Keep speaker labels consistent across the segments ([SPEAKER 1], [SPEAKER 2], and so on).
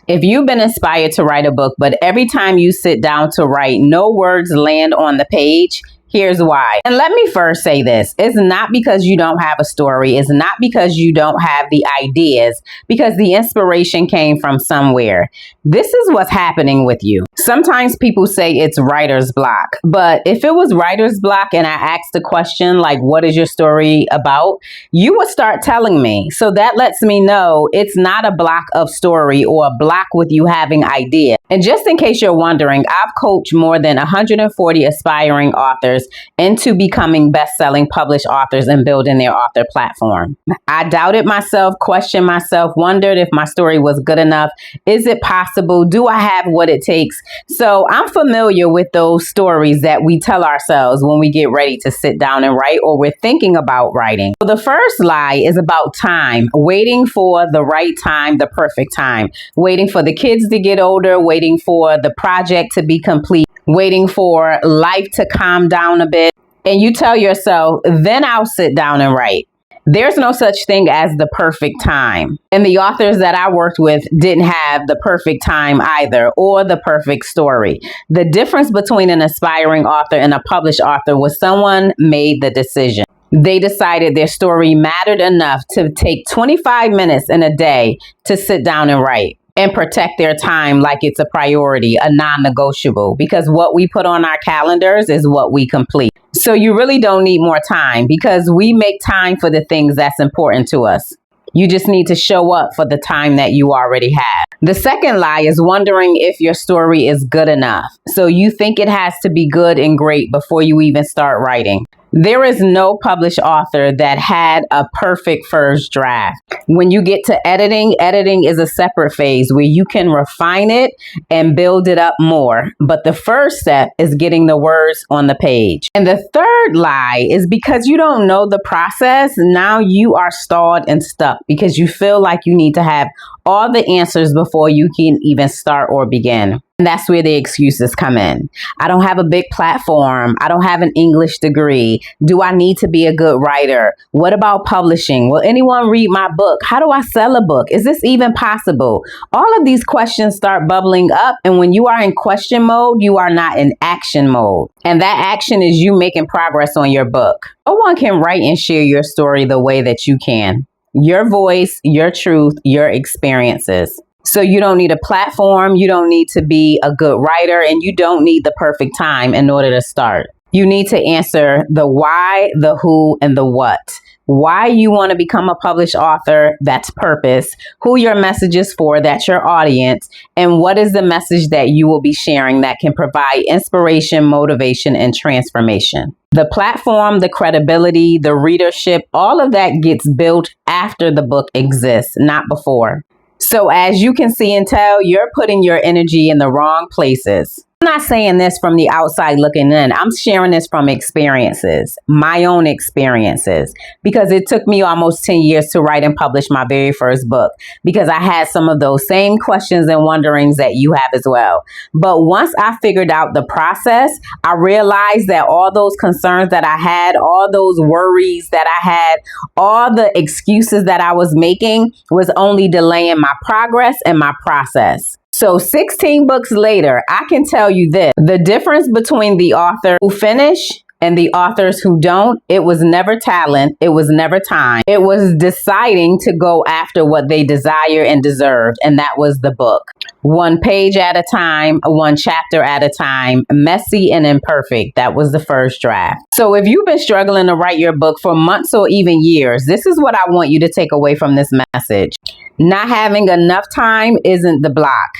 [SPEAKER 1] If you've been inspired to write a book, but every time you sit down to write, no words land on the page, here's why. And let me first say this. It's not because you don't have a story. It's not because you don't have the ideas, because the inspiration came from somewhere. This is what's happening with you. Sometimes people say it's writer's block, but if it was writer's block and I asked the question, like, what is your story about? You would start telling me. So that lets me know it's not a block of story or a block with you having ideas. And just in case you're wondering, I've coached more than 140 aspiring authors into becoming best-selling published authors and building their author platform. I doubted myself, questioned myself, wondered if my story was good enough. Is it possible? Do I have what it takes? So I'm familiar with those stories that we tell ourselves when we get ready to sit down and write or we're thinking about writing. So the first lie is about time, waiting for the right time, the perfect time, waiting for the kids to get older, waiting for the project to be complete, waiting for life to calm down a bit. And you tell yourself, then I'll sit down and write. There's no such thing as the perfect time. And the authors that I worked with didn't have the perfect time either, or the perfect story. The difference between an aspiring author and a published author was someone made the decision. They decided their story mattered enough to take 25 minutes in a day to sit down and write, and protect their time like it's a priority, a non-negotiable, because what we put on our calendars is what we complete. So you really don't need more time, because we make time for the things that's important to us. You just need to show up for the time that you already have. The second lie is wondering if your story is good enough. So you think it has to be good and great before you even start writing. There is no published author that had a perfect first draft. When you get to editing, editing is a separate phase where you can refine it and build it up more. But the first step is getting the words on the page. And the third lie is because you don't know the process, now you are stalled and stuck because you feel like you need to have all the answers before you can even start or begin. And that's where the excuses come in. I don't have a big platform. I don't have an English degree. Do I need to be a good writer? What about publishing? Will anyone read my book? How do I sell a book? Is this even possible? All of these questions start bubbling up. And when you are in question mode, you are not in action mode. And that action is you making progress on your book. No one can write and share your story the way that you can. Your voice, your truth, your experiences. So you don't need a platform, you don't need to be a good writer, and you don't need the perfect time in order to start. You need to answer the why, the who, and the what. Why you want to become a published author, that's purpose. Who your message is for, that's your audience. And what is the message that you will be sharing that can provide inspiration, motivation, and transformation. The platform, the credibility, the readership, all of that gets built after the book exists, not before. So as you can see and tell, you're putting your energy in the wrong places. I'm not saying this from the outside looking in. I'm sharing this from experiences, my own experiences, because it took me almost 10 years to write and publish my very first book, because I had some of those same questions and wonderings that you have as well. But once I figured out the process, I realized that all those concerns that I had, all those worries that I had, all the excuses that I was making was only delaying my progress and my process. So 16 books later, I can tell you this, the difference between the author who finish and the authors who don't, it was never talent, it was never time. It was deciding to go after what they desire and deserved, and that was the book. One page at a time, one chapter at a time, messy and imperfect. That was the first draft. So if you've been struggling to write your book for months or even years, this is what I want you to take away from this message. Not having enough time isn't the block.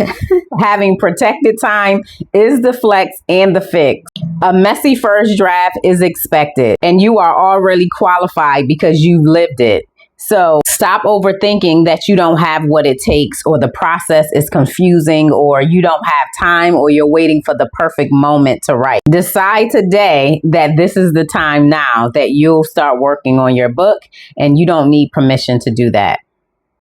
[SPEAKER 1] Having protected time is the flex and the fix. A messy first draft is expected, and you are already qualified because you've lived it. So stop overthinking that you don't have what it takes, or the process is confusing, or you don't have time, or you're waiting for the perfect moment to write. Decide today that this is the time now that you'll start working on your book, and you don't need permission to do that.